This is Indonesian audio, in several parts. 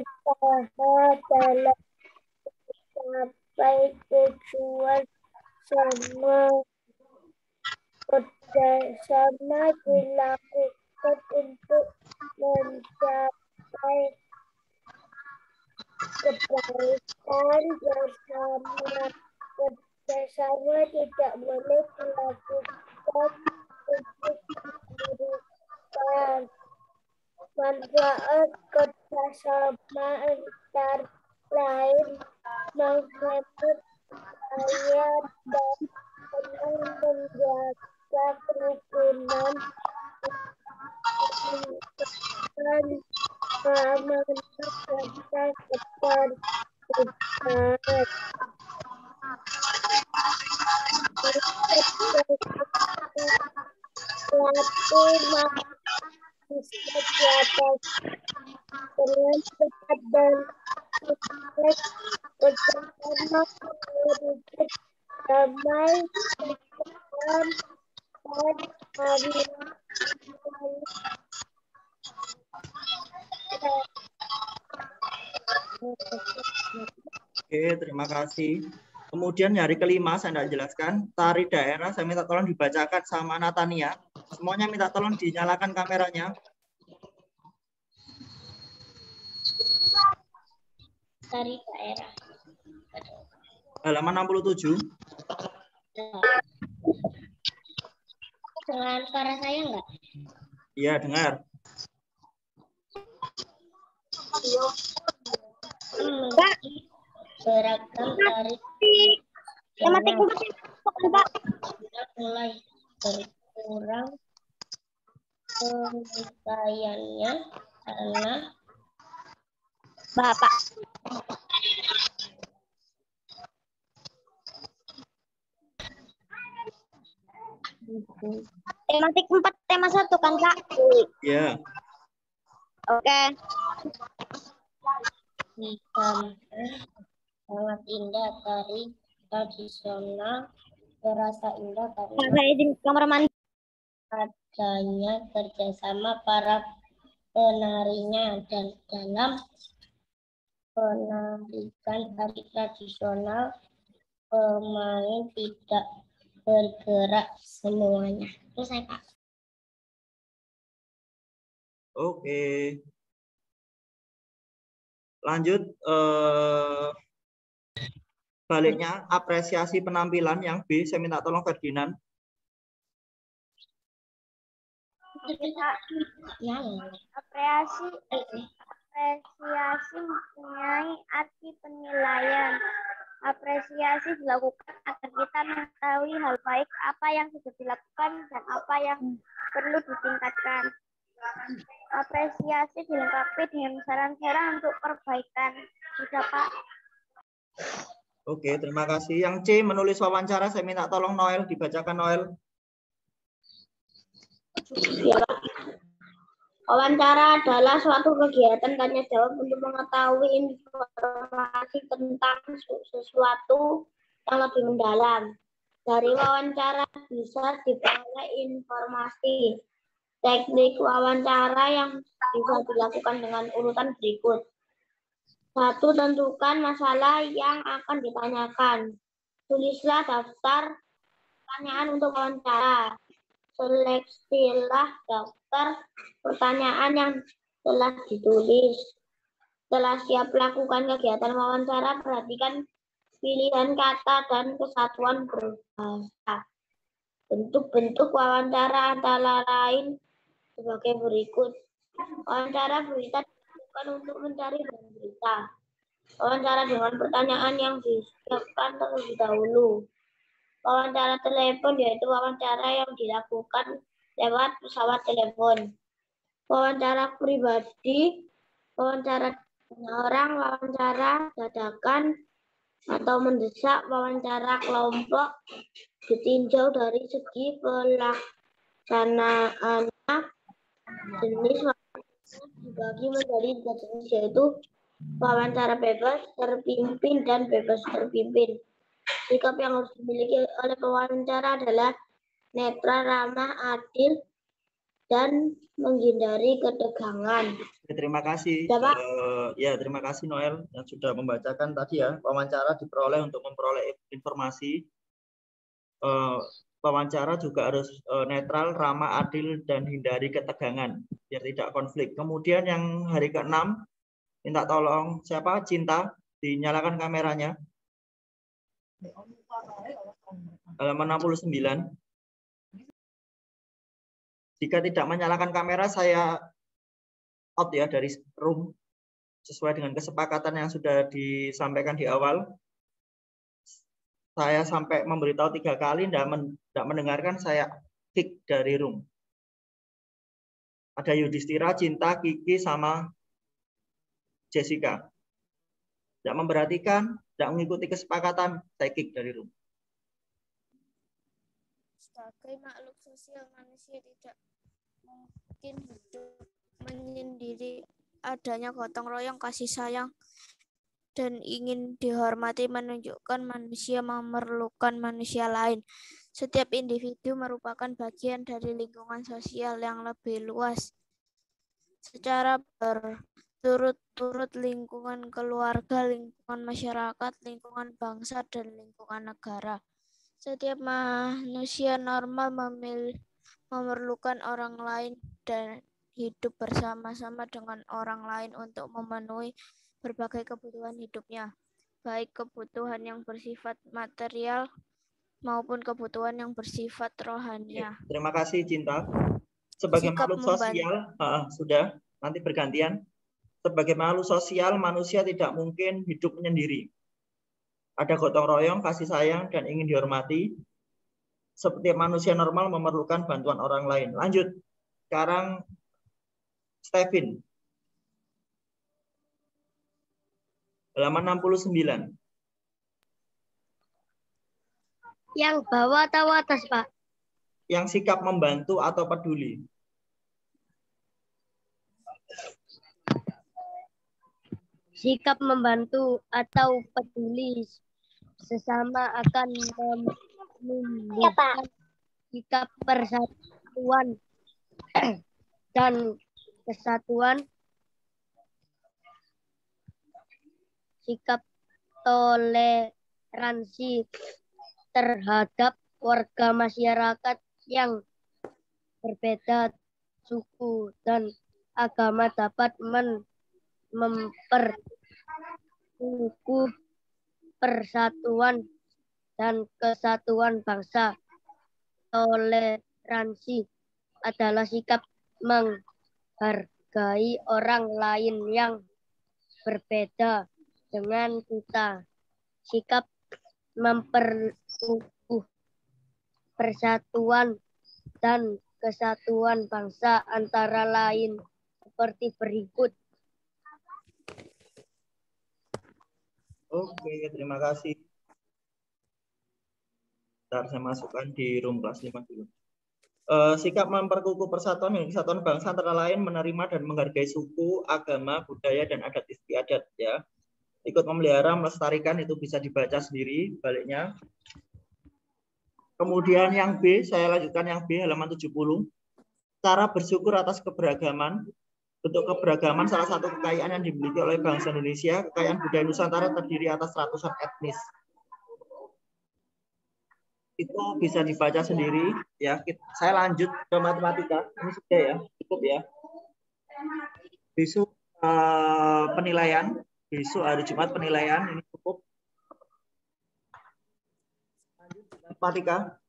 berusaha dalam mencapai tujuan kerjasama dilakukan untuk mencapai kebaikan bersama. Kerjasama tidak boleh dilakukan untuk merugikan. Manfaat kerjasama antara lain menghemat biaya dan menjaga kerukunan, meningkatkan keamanan serta ketertiban. Suatu bisa diatasi dengan cepat dan sukses. Kerjasama mewujud damai, kesetaraan, dan harmoni. Oke, terima kasih. Kemudian hari kelima saya tidak jelaskan, tari daerah saya minta tolong dibacakan sama Natania. Semuanya minta tolong dinyalakan kameranya. Tari daerah. Halaman 67. Dengan suara saya enggak? Iya, dengar. Beragam tari mulai berkurang pemakaiannya karena Bapak. Tematik 4, tema 1 kan, Kak? Iya. Oke. Sangat indah tari tradisional, terasa indah karena adanya kerjasama para penarinya dan dalam penarikan tari tradisional pemain tidak bergerak semuanya. Terus saya Kak. Oke. Lanjut, baliknya apresiasi penampilan yang B, saya minta tolong Ferdinand. Apresiasi mempunyai arti penilaian. Apresiasi dilakukan agar kita mengetahui hal baik apa yang sudah dilakukan dan apa yang perlu ditingkatkan. Apresiasi dilengkapi dengan saran-saran untuk perbaikan. Sudah, Pak. Oke, terima kasih. Yang C, menulis wawancara, saya minta tolong Noel, dibacakan Noel. Ya, Pak. Wawancara adalah suatu kegiatan tanya jawab untuk mengetahui informasi tentang sesuatu yang lebih mendalam. Dari wawancara bisa diperoleh informasi. Teknik wawancara yang bisa dilakukan dengan urutan berikut. 1. Tentukan masalah yang akan ditanyakan. Tulislah daftar pertanyaan untuk wawancara. Seleksilah daftar pertanyaan yang telah ditulis. Setelah siap lakukan kegiatan wawancara, perhatikan pilihan kata dan kesatuan berbahasa. Bentuk-bentuk wawancara antara lain sebagai berikut. Wawancara berita dilakukan untuk mencari bahan berita. Wawancara dengan pertanyaan yang disiapkan terlebih dahulu. Wawancara telepon yaitu wawancara yang dilakukan lewat pesawat telepon. Wawancara pribadi, wawancara dengan orang, wawancara dadakan atau mendesak, wawancara kelompok ditinjau dari segi pelaksanaannya. Jenis wawancara dibagi menjadi 3 jenis yaitu wawancara bebas, terpimpin, dan bebas terpimpin. Sikap yang harus dimiliki oleh pewawancara adalah netral, ramah, adil, dan menghindari ketegangan. Terima kasih. Ya, terima kasih Noel yang sudah membacakan tadi ya. Wawancara diperoleh untuk memperoleh informasi. Wawancara juga harus netral, ramah, adil, dan hindari ketegangan biar tidak konflik. Kemudian yang hari ke-6, minta tolong siapa? Cinta, dinyalakan kameranya. Halaman 69. Jika tidak menyalakan kamera, saya out ya dari room sesuai dengan kesepakatan yang sudah disampaikan di awal. Saya sampai memberitahu 3 kali, tidak mendengarkan, saya kick dari room. Ada Yudhistira, Cinta, Kiki, sama Jessica. Tidak memperhatikan, tidak mengikuti kesepakatan, saya kick dari room. Sebagai makhluk sosial, manusia tidak mungkin hidup menyendiri. Adanya gotong royong, kasih sayang, dan ingin dihormati menunjukkan manusia memerlukan manusia lain. Setiap individu merupakan bagian dari lingkungan sosial yang lebih luas. Secara berturut-turut lingkungan keluarga, lingkungan masyarakat, lingkungan bangsa, dan lingkungan negara. Setiap manusia normal memerlukan orang lain dan hidup bersama-sama dengan orang lain untuk memenuhi berbagai kebutuhan hidupnya, baik kebutuhan yang bersifat material maupun kebutuhan yang bersifat rohania. Terima kasih Cinta. Sebagai makhluk sosial, sudah, nanti bergantian. Sebagai makhluk sosial, manusia tidak mungkin hidup menyendiri. Ada gotong royong, kasih sayang, dan ingin dihormati. Setiap manusia normal memerlukan bantuan orang lain. Lanjut. Sekarang Stephen. Halaman 69. Yang bawah atau atas, Pak? Yang sikap membantu atau peduli. Sikap membantu atau peduli sesama akan menumbuhkan sikap persatuan dan kesatuan, sikap toleransi terhadap warga masyarakat yang berbeda suku dan agama dapat memperkukuh persatuan dan kesatuan bangsa. Toleransi adalah sikap menghargai orang lain yang berbeda dengan kita. Sikap memperkukuh persatuan dan kesatuan bangsa antara lain seperti berikut. Oke, terima kasih. Bentar, saya masukkan di room kelas 5 dulu. Sikap memperkukuh persatuan dan kesatuan bangsa antara lain menerima dan menghargai suku, agama, budaya, dan adat istiadat. Ya. Ikut memelihara, melestarikan, itu bisa dibaca sendiri baliknya. Kemudian yang B, saya lanjutkan yang B, halaman 70. Cara bersyukur atas keberagaman. Bentuk keberagaman salah satu kekayaan yang dimiliki oleh bangsa Indonesia. Kekayaan budaya Nusantara terdiri atas ratusan etnis. Itu bisa dibaca sendiri ya. Saya lanjut ke matematika. Ini sudah ya, cukup ya. Besok penilaian, besok hari Jumat penilaian, ini cukup. Lanjut matematika.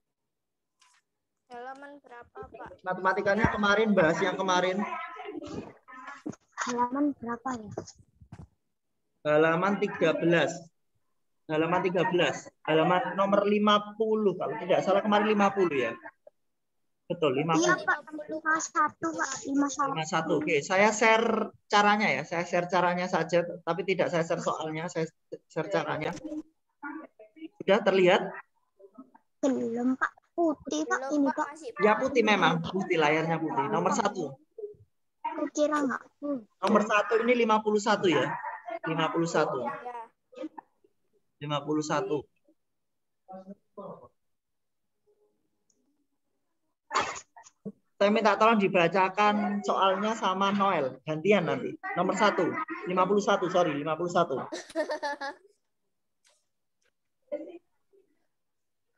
Halaman berapa, Pak? Matematikanya kemarin bahas yang kemarin. Halaman berapa ya? Halaman 13. Halaman 13. Halaman nomor 50 kalau tidak salah, kemarin 50 ya. Betul, 50. Iya, Pak. 51, Pak. 51. Oke, saya share caranya ya. Saya share caranya saja, tapi tidak saya share soalnya, saya share caranya. Sudah terlihat? Belum, Pak. Putih, Pak. Ini, Pak. Ya, putih memang. Putih, layarnya putih. Nomor 1. Aku kira enggak. Nomor 1 ini 51 ya. 51. 51. Saya minta tolong dibacakan soalnya sama Noel. Gantian nanti. Nomor 1. 51, sorry. 51.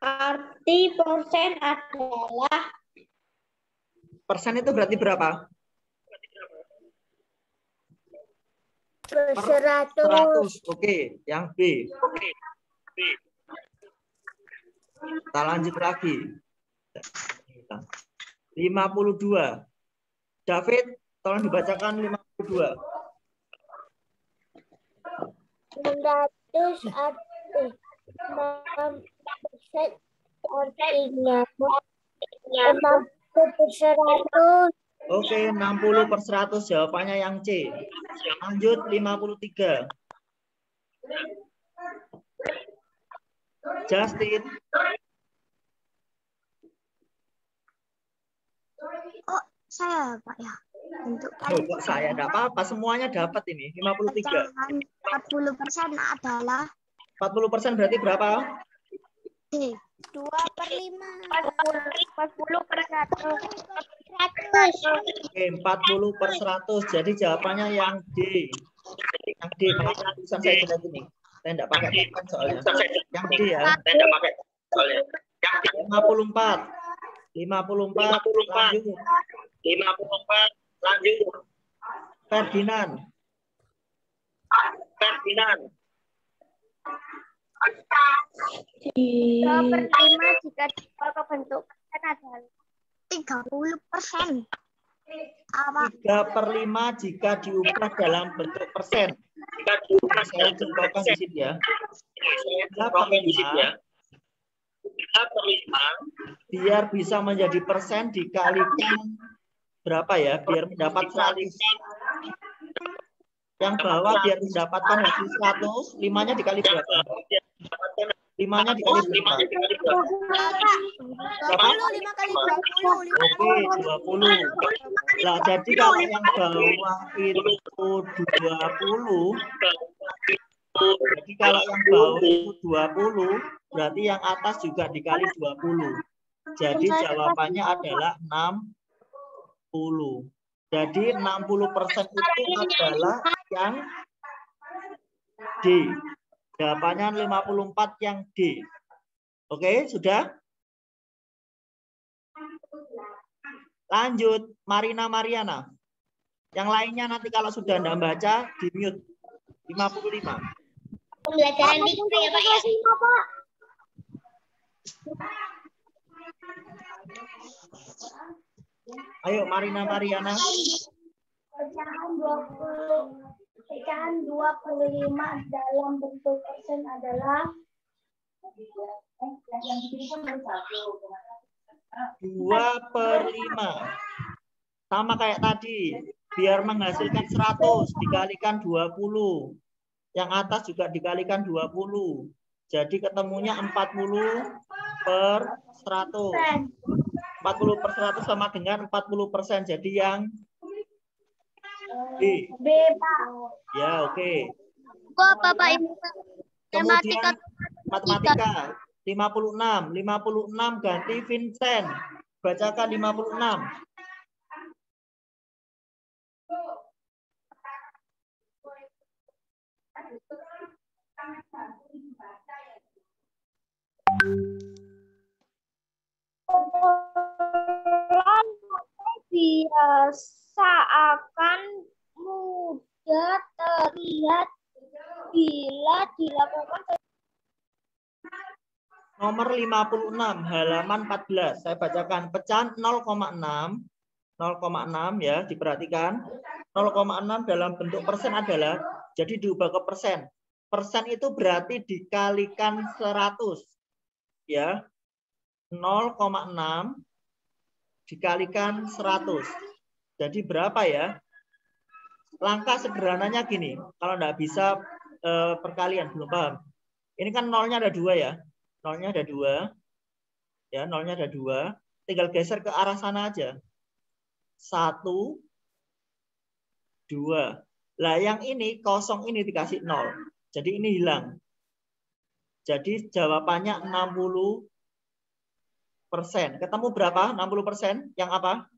Arti persen adalah Persen itu berarti berapa? 100. Oke, yang B. Kita lanjut lagi. 52. David, tolong dibacakan 52. 100 arti 6% artinya 60%. Oke, 60/100 jawabannya yang C. Lanjut 53. Justin. Oh, saya Pak ya. Untuk Kok saya enggak apa-apa, semuanya dapat ini. 53. 40% adalah 40% berarti berapa? D. 2/5. 40%. Oke, 40/100. Jadi jawabannya yang D. Yang D, maaf tulisan saya jelek ini. Saya enggak pakai pulpen soalnya. Yang D ya. 54. 54. Lanjut. 54 lanjut. Ferdinand. 2/5 jika diubah ke bentuk persen adalah 30%. Apa? 3/5 jika diubah dalam bentuk persen. Saya contohkan di sini ya. 3/5 biar bisa menjadi persen dikalikan berapa ya? Biar mendapat 100. Yang bawah biar mendapatkan hasil 100, 5-nya dikali berapa? 5-nya dikali berapa? 5 kali 20. Oke, 20. Nah, jadi kalau yang bawah itu 20, jadi kalau yang bawah itu 20, berarti yang atas juga dikali 20. Jadi jawabannya adalah 60. Jadi 60% itu adalah yang D. Jawabannya 54 yang D. Oke, sudah? Lanjut, Marina Mariana. Yang lainnya nanti kalau sudah Anda baca, di-mute. 55. pembelajaran di ya Pak ya. Ayo Marina Mariana. Pecahan 25 dalam bentuk persen adalah 2/5. Sama kayak tadi. Biar menghasilkan 100 dikalikan 20. Yang atas juga dikalikan 20. Jadi ketemunya 40/100. 40/100 sama dengan 40%. Jadi yang B. B, Pak. Ya, oke. Kok Bapak Ibu Kemudian matematika 56. 56 ganti Vincent. Bacakan 56. Biasa akan mudah terlihat bila dilakukan Nomor 56, halaman 14. Saya bacakan pecahan 0,6. 0,6 ya, diperhatikan. 0,6 dalam bentuk persen adalah, jadi diubah ke persen. Persen itu berarti dikalikan 100. Ya. 0,6 dikalikan 100. Jadi berapa ya? Langkah sederhananya gini. Kalau enggak bisa perkalian, belum paham. Ini kan nolnya ada 2 ya. Nolnya ada 2. Ya, nolnya ada 2. Tinggal geser ke arah sana aja. 1, 2. Lah yang ini kosong ini dikasih 0. Jadi ini hilang. Jadi jawabannya 60%. Ketemu berapa? 60%. Yang apa?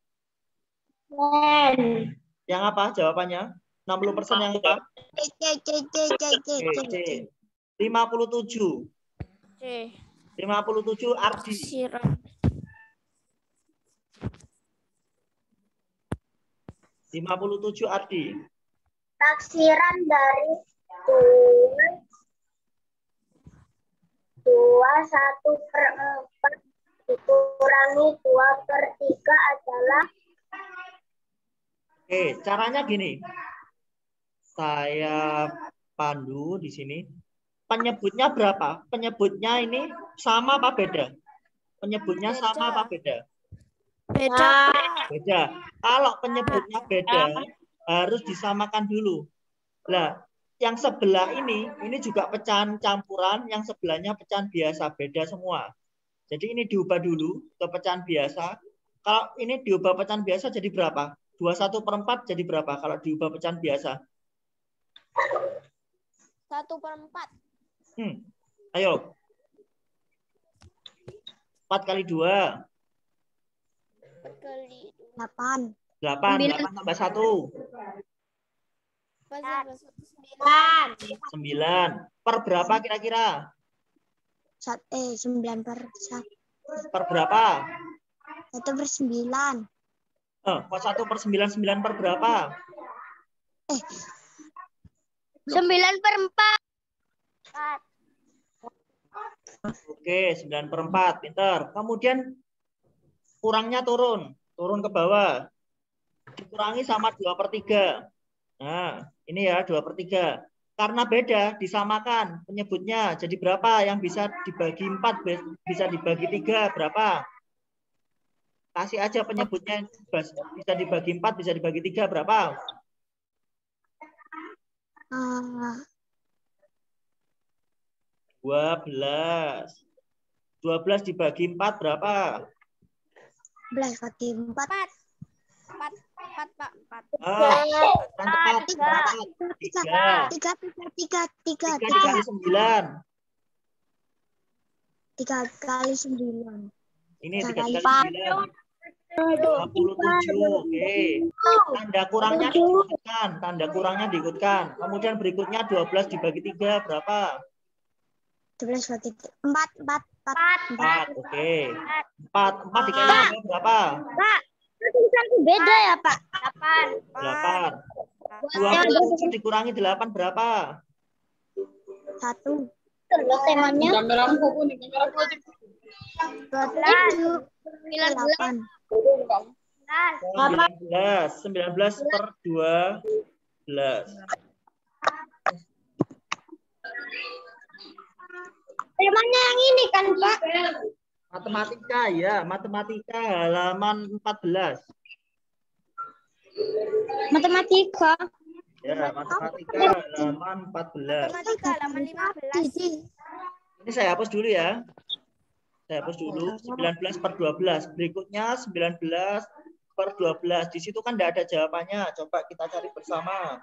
Yang apa jawabannya? 60% yang apa? C. 57. C. 57 Ardi. Taksiran. 57 Ardi. Taksiran dari 2/1/4 dikurangi 2/3 adalah. Oke, caranya gini. Saya pandu di sini. Penyebutnya berapa? Penyebutnya ini sama apa beda? Penyebutnya sama apa beda? Beda. Beda. Kalau penyebutnya beda, harus disamakan dulu. Nah, yang sebelah ini juga pecahan campuran, yang sebelahnya pecahan biasa, beda semua. Jadi ini diubah dulu ke pecahan biasa. Kalau ini diubah pecahan biasa jadi berapa? 21/4 jadi berapa kalau diubah pecahan biasa? 1/4. Ayo. 4 kali 2. 4 kali 8. 8 tambah 1. 9. Per berapa kira-kira? 9/1. Per berapa? 1/9. Kok 1/9, 9 per berapa? 9/4. Oke, 9/4. Pinter. Kemudian kurangnya turun ke bawah. Dikurangi sama 2/3. Nah, ini ya 2/3. Karena beda, disamakan penyebutnya. Jadi berapa yang bisa dibagi 4, bisa dibagi 3, berapa? Kasih aja penyebutnya, bisa dibagi 4, bisa dibagi 3, berapa? 12. 12 dibagi 4 berapa? 12 bagi 4. 4, Pak. 4. 3 dikali 9. 3 kali 9. Ini 3 kali 9. 57. Oke. Tanda kurangnya diikutkan. Kemudian berikutnya 12 dibagi 3 berapa? 12 bagi 4. 4. Oke. 4 dikali 3 berapa? Pak, beda ya, Pak? 8. 27 dikurangi 8 berapa? 1. Terus temanya? 12. 8. 19 per 12. Temanya yang ini kan, Pak? Matematika ya, matematika halaman 14. Matematika. Ya, matematika halaman 14. Matematika halaman 15. Ini saya hapus dulu ya. Saya hapus dulu 19 per 12. Berikutnya 19 per 12. Di situ kan tidak ada jawabannya. Coba kita cari bersama.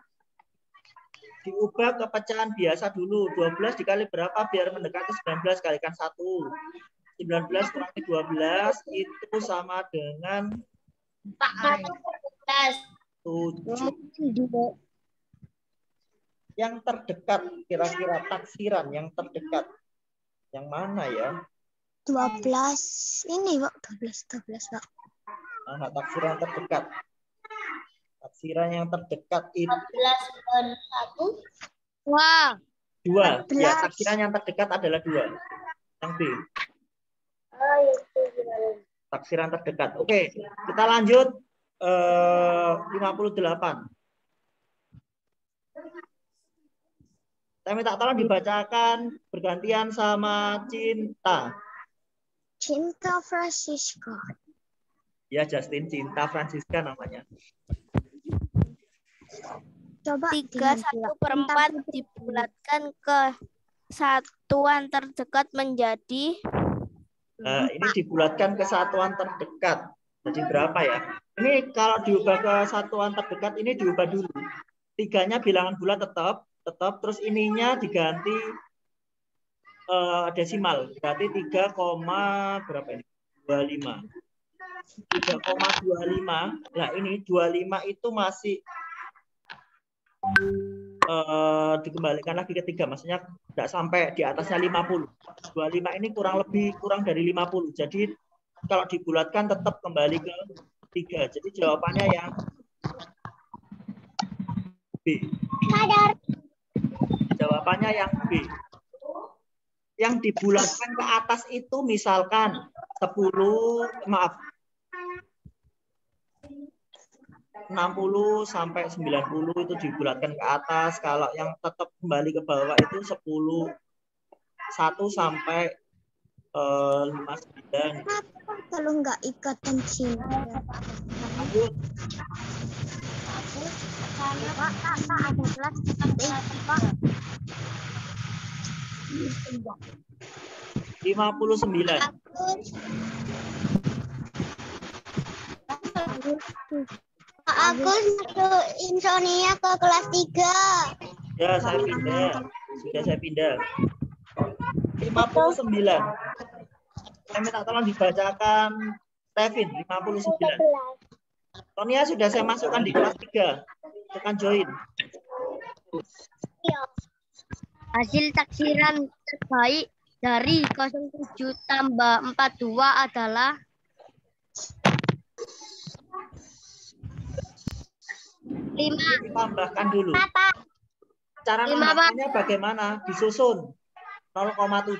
Diubah ke pecahan biasa dulu. 12 dikali berapa biar mendekati 19 kalikan 1. 19 kurangi 12 itu sama dengan 7. Yang terdekat kira-kira taksiran yang terdekat. Yang mana ya? 12 ini, Pak. 12, Pak. Nah, taksiran terdekat. Taksiran yang terdekat itu 1. Wah. 2. Ya, taksiran yang terdekat adalah 2. Yang B. Taksiran terdekat. Oke, kita lanjut 58. Saya minta tolong dibacakan bergantian sama Cinta. Cinta Francisca. Ya, Justin, Cinta Francisca namanya. Coba 3/1/4 dibulatkan ke satuan terdekat menjadi. Ini dibulatkan ke satuan terdekat. Jadi berapa ya? Ini kalau diubah ke satuan terdekat, ini diubah dulu. 3-nya bilangan bulat tetap, terus ininya diganti desimal. Berarti 3, berapa ini? 25. 3,25. Nah, ini 25 itu masih dikembalikan lagi ke 3. Maksudnya tidak sampai di atasnya 50. 25 ini kurang dari 50. Jadi kalau dibulatkan tetap kembali ke 3. Jadi jawabannya yang B. Jawabannya yang B. Yang dibulatkan ke atas itu misalkan 60 sampai 90 itu dibulatkan ke atas. Kalau yang tetap kembali ke bawah itu 1 sampai 59. Kalau nggak ikatan cinta. Lanjut. Pak, ada kelas Pak. 59. Pak Agus masuk Insonia ke kelas 3. Ya, saya pindah. Sudah saya pindah. 59. Saya minta tolong dibacakan Stevin, 59. Tonia sudah saya masukkan di kelas 3. Tekan join. Hasil taksiran terbaik dari 07 tambah 42 adalah 5. Ditambahkan dulu. Cara 5, nambahkannya bagaimana? Disusun. 0,7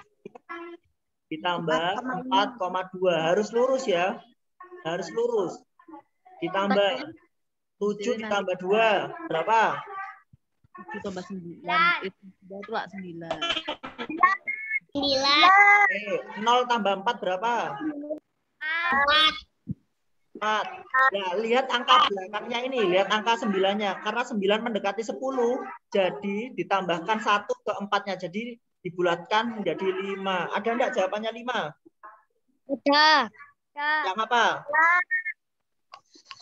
ditambah 4,2. Harus lurus ya. Harus lurus. Ditambah 7 ditambah 2. Berapa? 7 tambah 9. Itu berapa, Pak? 9. 0 tambah 4 berapa? 4. Nah, lihat angka belakangnya ini. Lihat angka 9-nya. Karena 9 mendekati 10. Jadi ditambahkan 1 ke 4-nya. Jadi dibulatkan menjadi 5. Ada enggak jawabannya 5? Udah. Yang apa?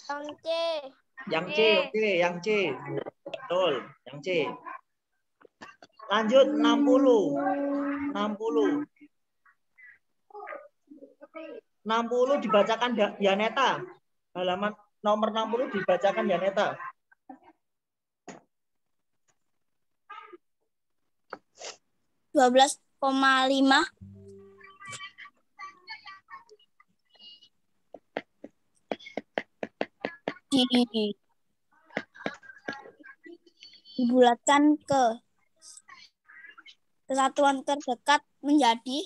Yang C. Yang C, oke. Yang C. Betul. Yang C. Lanjut 60. 60 dibacakan Yaneta. Halaman nomor 60 dibacakan Yaneta. 12,5. Dibulatkan ke kesatuan terdekat menjadi.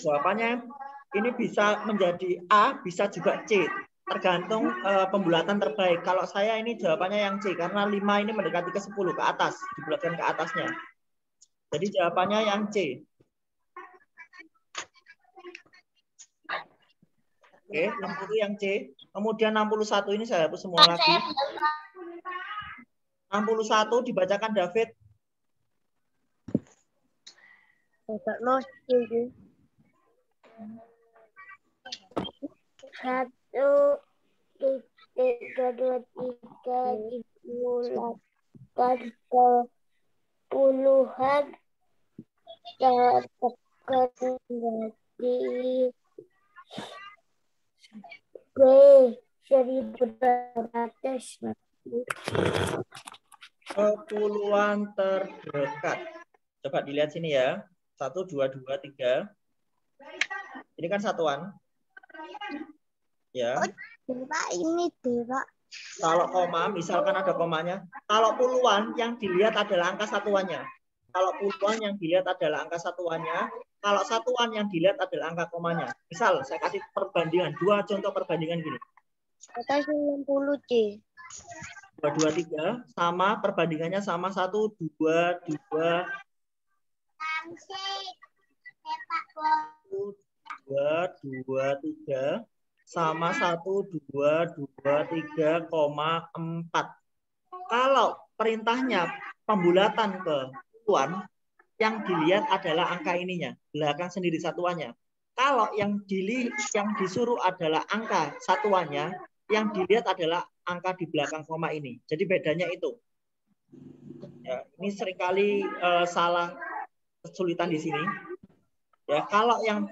Jawabannya ini bisa menjadi A, bisa juga C. Tergantung pembulatan terbaik. Kalau saya ini jawabannya yang C, karena 5 ini mendekati ke 10, ke atas. Dibulatkan ke atasnya. Jadi jawabannya yang C. Oke, 60 yang C. Kemudian 61 ini saya hapus semua lagi. 61 dibacakan David. Satu, tiga, dua, tiga, dibulatkan ke puluhan tertekan menjadi B 1200. Kepuluhan terdekat. Coba dilihat sini ya. 1, 2, 2, 3. Ini kan satuan. Ya. Pak, ini Pak. Kalau koma, misalkan ada komanya. Kalau puluhan, yang dilihat adalah angka satuannya. Kalau puluhan yang dilihat adalah angka satuannya. Kalau satuan yang dilihat adalah angka komanya. Misal, saya kasih perbandingan. 2 contoh perbandingan gini. Atas 60 C. 2, 2, 3. Sama, perbandingannya sama 1, 2, 2. 2, 2, 3. Sama 1, 2, 2, 3,4. Kalau perintahnya pembulatan ke satuan, yang dilihat adalah angka ininya, belakang sendiri satuannya. Kalau yang disuruh adalah angka satuannya, yang dilihat adalah angka di belakang koma ini. Jadi bedanya itu. Ya, ini seringkali salah kesulitan di sini. Ya, kalau yang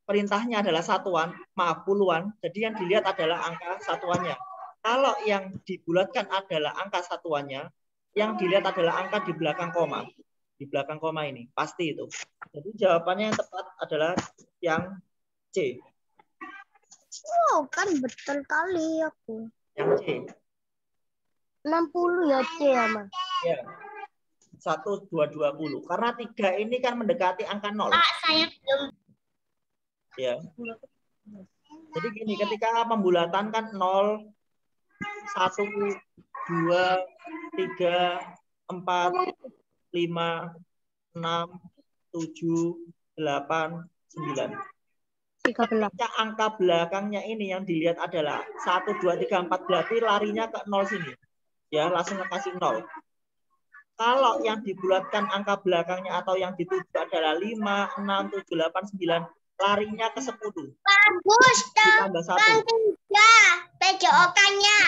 perintahnya adalah satuan, maaf puluhan, jadi yang dilihat adalah angka satuannya. Kalau yang dibulatkan adalah angka satuannya, yang dilihat adalah angka di belakang koma. Di belakang koma ini, pasti itu. Jadi jawabannya yang tepat adalah yang C. Oh, kan betul kali aku. Yang C. 60 ya C ya, Mas. Ya. 1, 2, 20. Karena 3 ini kan mendekati angka 0. Pak, saya belum. Ya. Jadi gini, ketika pembulatan kan 0, 1, 2, 3, 4, 5, 6, 7, 8, 9. 13. Ketika angka belakangnya ini yang dilihat adalah 1, 2, 3, 4, berarti larinya ke 0 sini. Ya, langsung kasih 0. Kalau yang dibulatkan angka belakangnya atau yang dituju adalah 5, 6, 7, 8, 9, larinya ke 10. Bagus, Ditambah 1. PJOK-nya.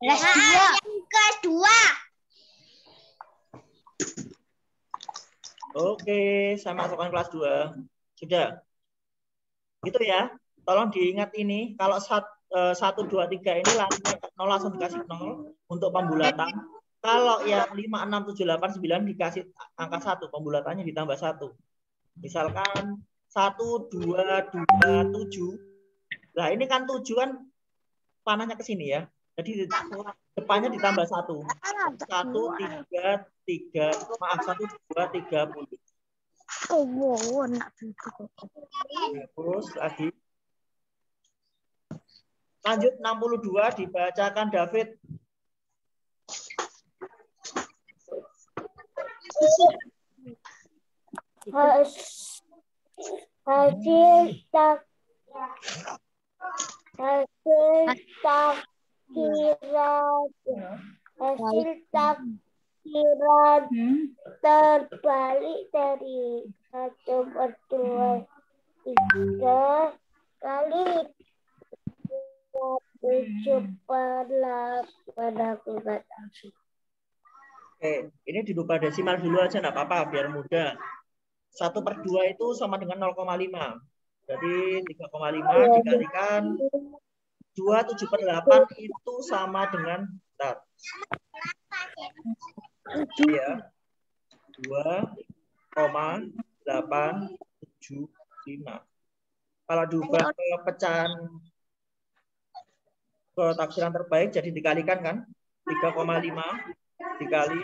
Yang kedua. Oke, saya masukkan kelas 2. Sudah. Gitu ya. Tolong diingat ini, kalau 1, 2, 3 ini larinya ke 0 langsung dikasih 0 untuk pembulatan. Kalau yang 5, 6, 7, 8, 9 dikasih angka 1, pembulatannya ditambah 1. Misalkan 1, 2, 2, 7. Nah, ini kan 7 kan panahnya ke sini ya. Jadi depannya ditambah 1. 1, 3, 3. Maaf, 1, 2, 30. Oh, wow, nak Terus lagi. Lanjut 62 dibacakan David. Hasil takdiran terbalik dari 1/2 3 kali 7/8 aku nggak tahu. Oke, ini dirubah desimal dulu aja, nggak apa-apa, biar mudah. 1/2 itu sama dengan 0,5. Jadi 3,5 dikalikan 2, 7/8 itu sama dengan bentar. Ya. 2,875. Kalau diubah ke pecahan ke taksiran terbaik jadi dikalikan kan? 3,5 dikali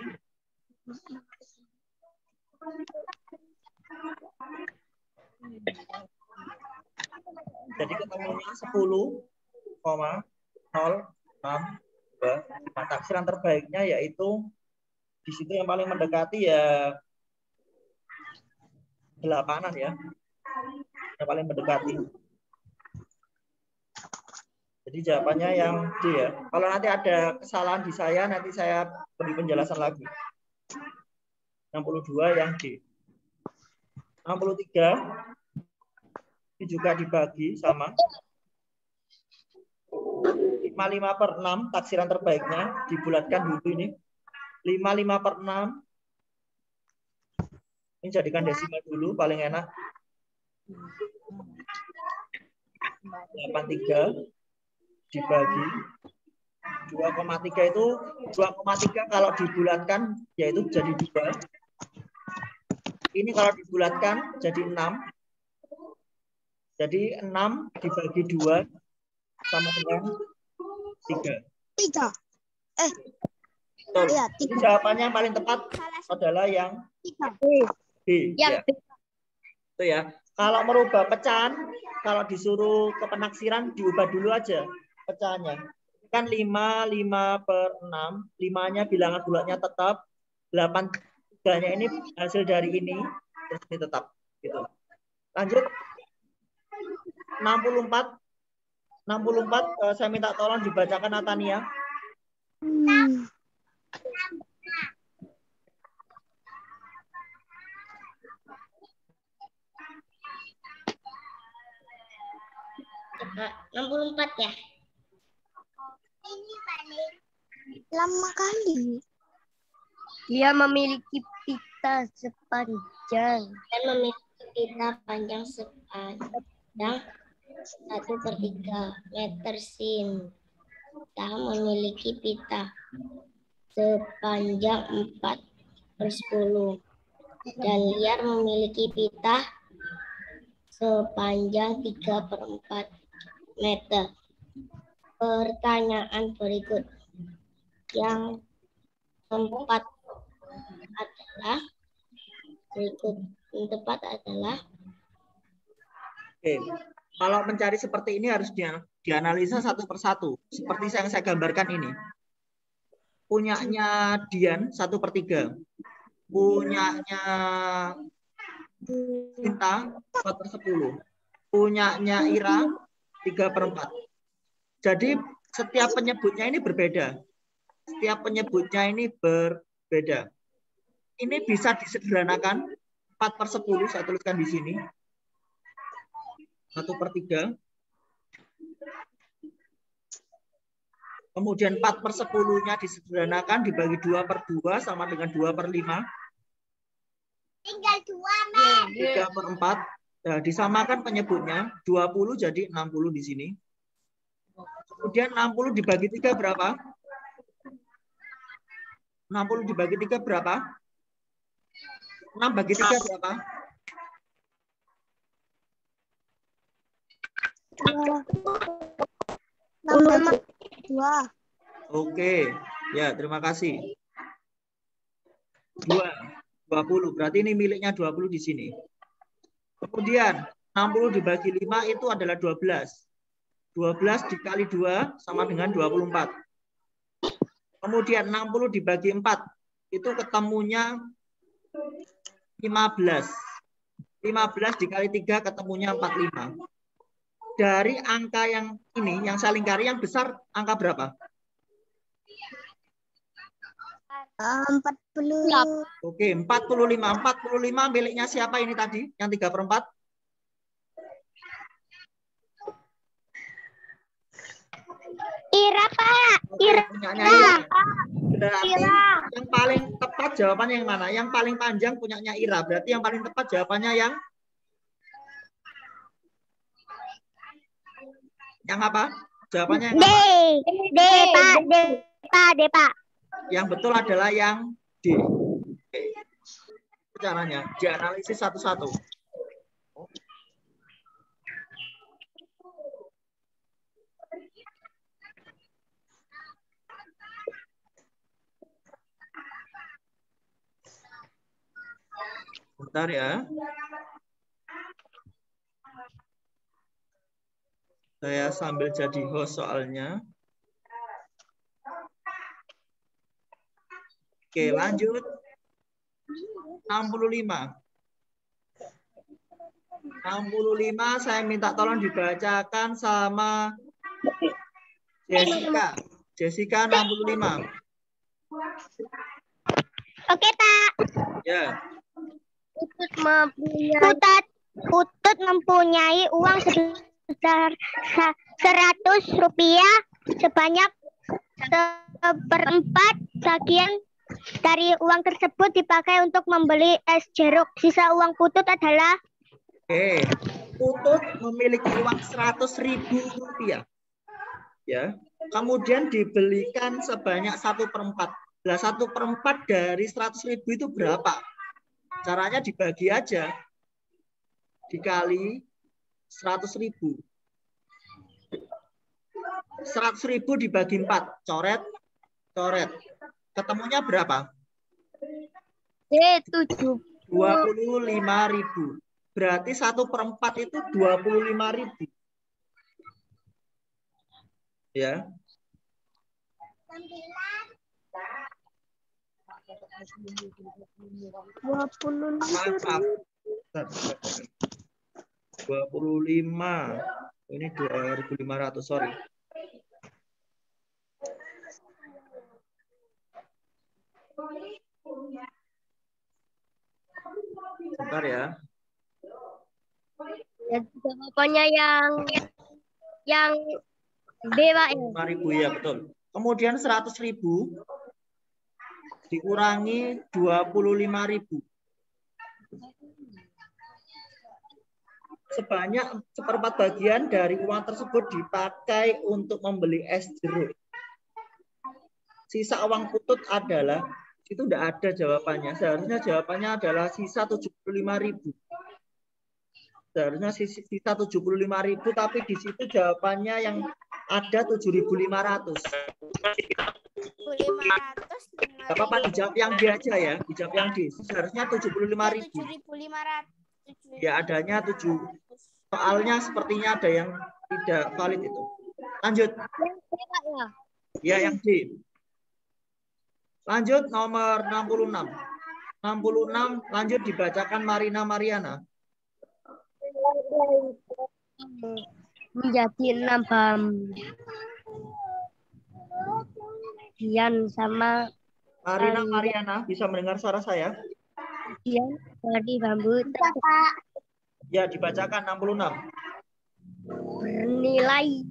jadi ketemunya 10,062. Taksiran terbaiknya yaitu di situ yang paling mendekati ya 8-an ya. Yang paling mendekati. Jadi jawabannya yang D ya. Kalau nanti ada kesalahan di saya, nanti saya beri penjelasan lagi. 62 yang D. 63 ini juga dibagi sama 55/6 taksiran terbaiknya dibulatkan dulu ini. 55/6 ini jadikan desimal dulu paling enak. 83 dibagi 2,3 itu 2,3 kalau dibulatkan yaitu jadi 2. Ini kalau dibulatkan jadi 6. Jadi 6 dibagi 2 sama dengan 3. 3. Betul. Iya, Jadi jawabannya yang paling tepat adalah yang 3. B. Ya. Itu ya. Kalau merubah pecahan, kalau disuruh ke penaksiran diubah dulu aja pecahannya. Kan 5/6. 5-nya bilangan bulatnya tetap. 8 3-nya ini hasil dari ini. Terus ini tetap. Gitu. Lanjut. 64. 64 saya minta tolong dibacakan Natania. Coba 64 ya. Lama kali. Dia memiliki pita sepanjang dan memiliki pita panjang sepanjang 1/3 meter. Sinta memiliki pita sepanjang 4/10 dan Liar memiliki pita sepanjang 3/4 meter. Pertanyaan berikut yang tepat adalah Oke. Kalau mencari seperti ini harus dianalisa satu persatu. Seperti yang saya gambarkan ini. Punyanya Dian 1/3. Punyanya Sinta 4/10. Punyanya Ira 3/4. Jadi setiap penyebutnya ini berbeda. Setiap penyebutnya ini berbeda. Ini bisa disederhanakan 4/10, saya tuliskan di sini. 1/3. Kemudian 4/10-nya disederhanakan dibagi 2/2 sama dengan 2/5. Tinggal 2, 3/4. Nah, disamakan penyebutnya 20 jadi 60 di sini. Kemudian 60 dibagi 3 berapa? 60 dibagi 3 berapa? 6 bagi 3 berapa? 2. Oke, ya terima kasih. 20. Berarti ini miliknya 20 di sini. Kemudian 60 dibagi 5 itu adalah 12. 12 dikali 2 sama dengan 24. Kemudian 60 dibagi 4 itu ketemunya 15. 15 dikali 3 ketemunya 45. Dari angka yang ini, yang saya lingkari yang besar, angka berapa? 40. Oke, 45. 45 miliknya siapa ini tadi? Yang 3/4? Ira, Pak. Ira. Punyanya Ira. Berarti yang paling tepat jawabannya yang mana? Yang paling panjang punyanya Ira. Berarti yang paling tepat jawabannya yang apa? Jawabannya yang apa? D, Pak. Yang betul adalah yang D. Oke. Caranya dianalisis satu-satu. Bentar ya. Saya sambil jadi host soalnya. Oke, lanjut. 65. 65 saya minta tolong dibacakan sama Jessica. Jessica 65. Oke, Pak. Ya. Putut mempunyai uang sebesar 100 rupiah sebanyak 1/4 bagian dari uang tersebut dipakai untuk membeli es jeruk. Sisa uang Putut adalah? Oke, Putut memiliki uang 100.000 rupiah. Ya, kemudian dibelikan sebanyak 1/4. Nah, 1/4 dari 100.000 itu berapa? Caranya dibagi aja. Dikali 100.000. 100.000 dibagi 4. Coret. Coret. Ketemunya berapa? 25.000. Berarti 1/4 itu 25.000. Ya. 25. Ini 2.500, sorry. Bentar ya. Jawabannya yang B, Pak. 5.000 ya, betul. Kemudian 100.000 dikurangi 25.000. sebanyak 1/4 bagian dari uang tersebut dipakai untuk membeli es jeruk. Sisa uang putut adalah, itu tidak ada jawabannya. Seharusnya jawabannya adalah sisa 75.000. Seharusnya sisa 75.000, tapi di situ jawabannya yang ada 7.500. 7.500. Gak apa-apa, dijawab yang D aja ya. Dijawab yang D. Seharusnya 75.000. 7.500. Ya, adanya 7. Soalnya sepertinya ada yang tidak valid itu. Lanjut. Ya, yang D. Lanjut nomor 66. 66 lanjut dibacakan Marina Mariana. Menjadi 6 bagian sama Marina Mariana, bisa mendengar suara saya? bagian dari bambu Ya, dibacakan 66. bernilai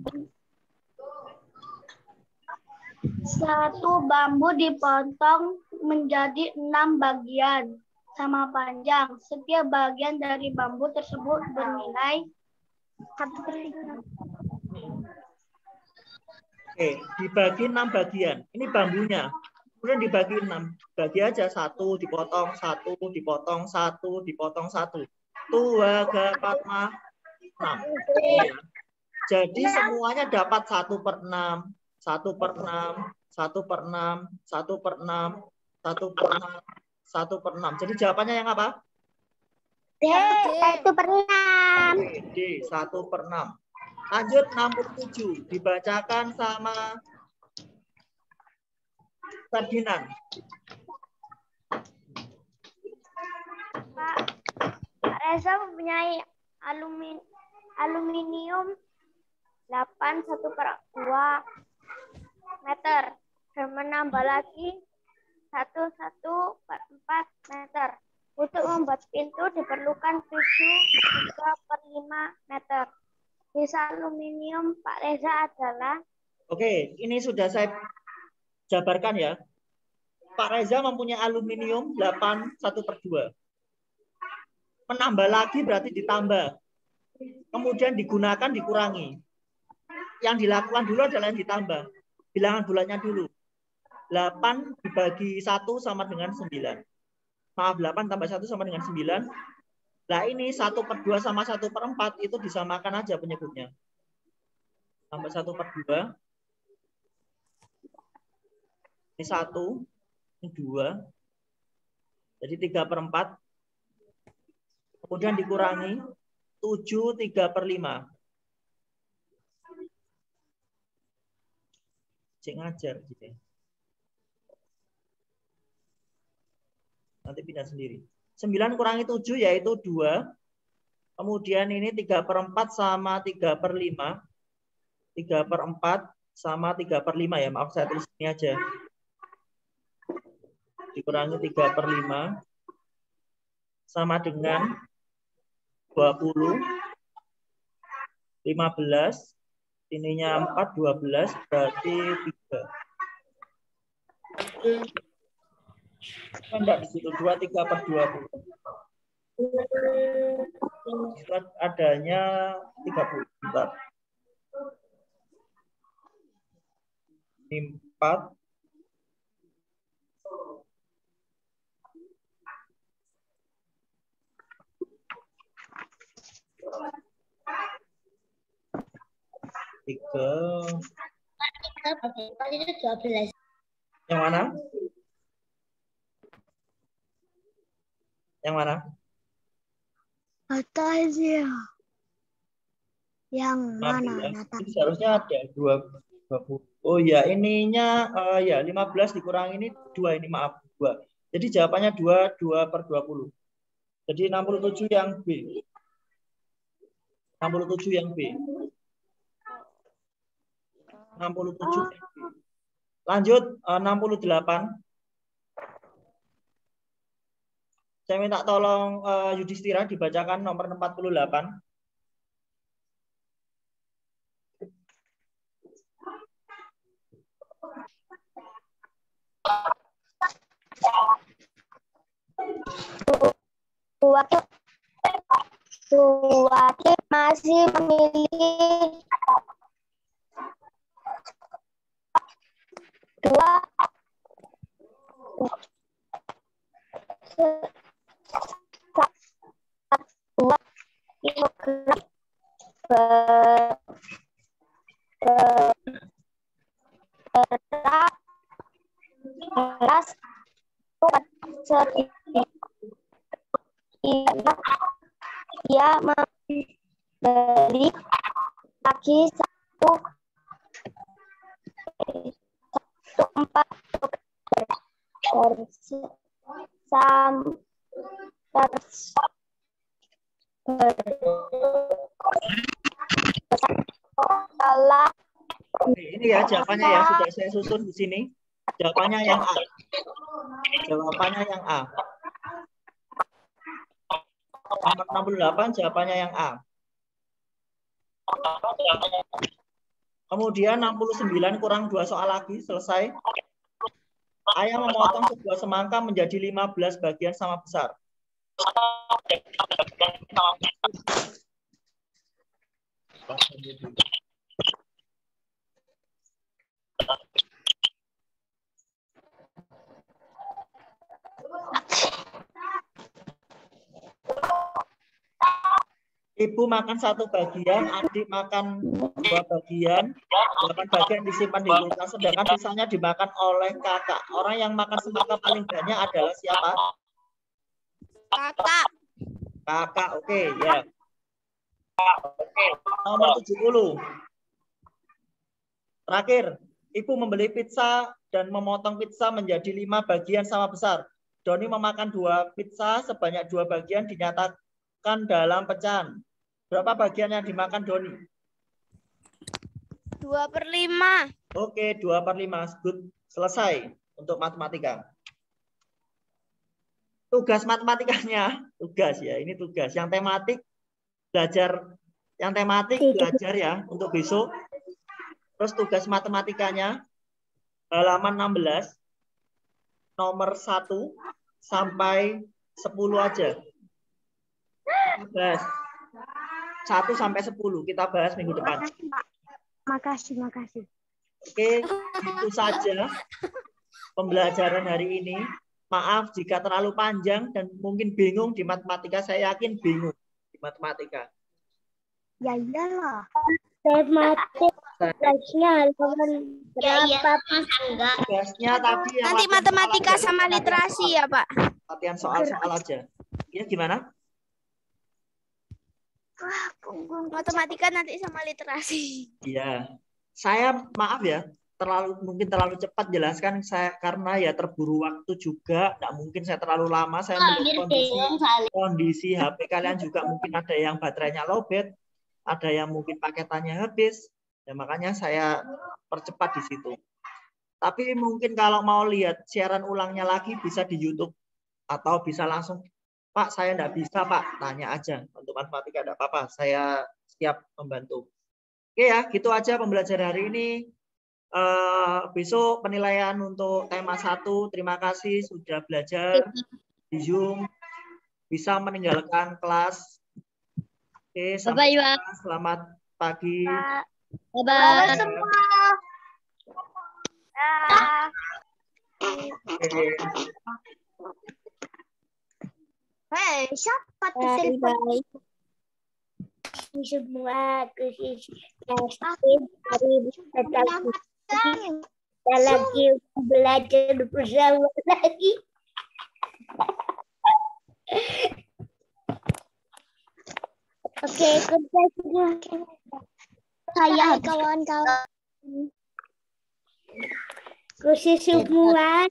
1 bambu dipotong menjadi 6 bagian sama panjang. Setiap bagian dari bambu tersebut bernilai 1/5. Oke, dibagi 6 bagian. Ini bambunya. Kemudian dibagi 6. Bagi aja 1, dipotong 1, dipotong 1, dipotong 1. 2, 3, 4, 5, 6. Ya. Jadi semuanya dapat 1/6. 1/6, 1/6, 1/6, 1/6, 1/6. Jadi jawabannya yang apa? D. 1/6. D, 1/6. Lanjut 67. Dibacakan sama Ferdinand. Pak Reza mempunyai aluminium 8/1/2 meter dan menambah lagi 1/4 meter. Untuk membuat pintu diperlukan 7/5 meter. Sisa aluminium Pak Reza adalah. Oke, ini sudah saya jabarkan ya. Pak Reza mempunyai aluminium 8/1/2. Menambah lagi berarti ditambah. Kemudian digunakan, dikurangi. Yang dilakukan dulu adalah yang ditambah. Bilangan bulatnya dulu. 8 dibagi 1 sama dengan 9. Maaf, 8 tambah 1 sama dengan 9. Nah ini 1/2 sama 1/4 itu disamakan aja penyebutnya. Tambah 1/2. Ini 1, ini 2. Jadi 3/4. Kemudian dikurangi 7 3/5. Cek ngajar gitu. Nanti pindah sendiri. 9 kurangi 7 yaitu 2. Kemudian ini 3/4 sama 3/5. 3/4 sama 3/5 ya. Maaf saya tulis ini aja. Dikurangi 3/5 sama dengan 20. 15. Ininya 4, 12 berarti 3. Enggak di situ 23/20. Itu adanya 30. Bentar. Ini 4. Itu 12. Yang mana? Yang mana? atasnya yang mana 15. Seharusnya ada 20. Oh ya, ininya ya 15 dikurangi ini 2 ini maaf 2. Jadi jawabannya 2/20. Jadi 67 yang B. 67 yang B. 67 yang B. Lanjut 68. Saya minta tolong Yudhistira dibacakan nomor 48. Waktu Suwati masih memiliki dua kilogram berat beras sedikit. Ia membeli lagi satu empat Ini ya jawabannya ya, sudah saya susun di sini. Jawabannya yang A. Jawabannya yang A. Nomor 68 jawabannya yang A. Kemudian 69 kurang 2 soal lagi, selesai. Ayah memotong sebuah semangka menjadi 15 bagian sama besar. Ibu makan 1 bagian, adik makan 2 bagian, 8 bagian disimpan di kulkas, sedangkan sisanya dimakan oleh kakak. Orang yang makan semangka paling banyak adalah siapa? kakak. Kakak, oke, ya. Nomor 70. Terakhir, ibu membeli pizza dan memotong pizza menjadi 5 bagian sama besar. Doni memakan 2 pizza sebanyak 2 bagian dinyatakan dalam pecahan. Berapa bagian yang dimakan Doni? 2/5. Oke, 2/5. Good. Selesai untuk matematika. Tugas matematikanya, tugas ya, ini tugas. Yang tematik belajar, yang tematik belajar ya untuk besok. Terus tugas matematikanya halaman 16 nomor 1 sampai 10 aja. Bahas 1 sampai 10 kita bahas minggu depan. Makasih. Oke, itu saja pembelajaran hari ini. Maaf jika terlalu panjang dan mungkin bingung di matematika. Saya yakin bingung di matematika. Ya iyalah. Tugasnya berapa Mas Angga? Tugasnya tadi yang Nanti latihan matematika soal aja. sama literasi ya, Pak. Latihan soal-soal aja. Ya gimana? Matematika nanti sama literasi. Iya. Saya maaf ya, mungkin terlalu cepat jelaskan saya karena ya terburu waktu juga. Nggak mungkin saya terlalu lama. Saya melihat kondisi HP kalian juga mungkin ada yang baterainya lowbat, ada yang mungkin paketannya habis. Ya makanya saya percepat di situ. Tapi mungkin kalau mau lihat siaran ulangnya lagi bisa di YouTube atau bisa langsung, Pak saya nggak bisa Pak, tanya aja. Untuk matematika nggak apa-apa, saya siap membantu. Oke ya, gitu aja pembelajaran hari ini. Besok penilaian untuk tema 1. Terima kasih sudah belajar di Zoom. Bisa meninggalkan kelas. Oke, sampai jumpa. Selamat pagi. Bye-bye. Semua. Oke. Hei, siapa tuh telepon? Semua kita lagi belajar bersama lagi. Oke, saya kawan-kawan. Kursi semua.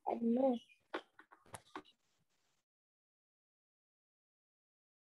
Aduh.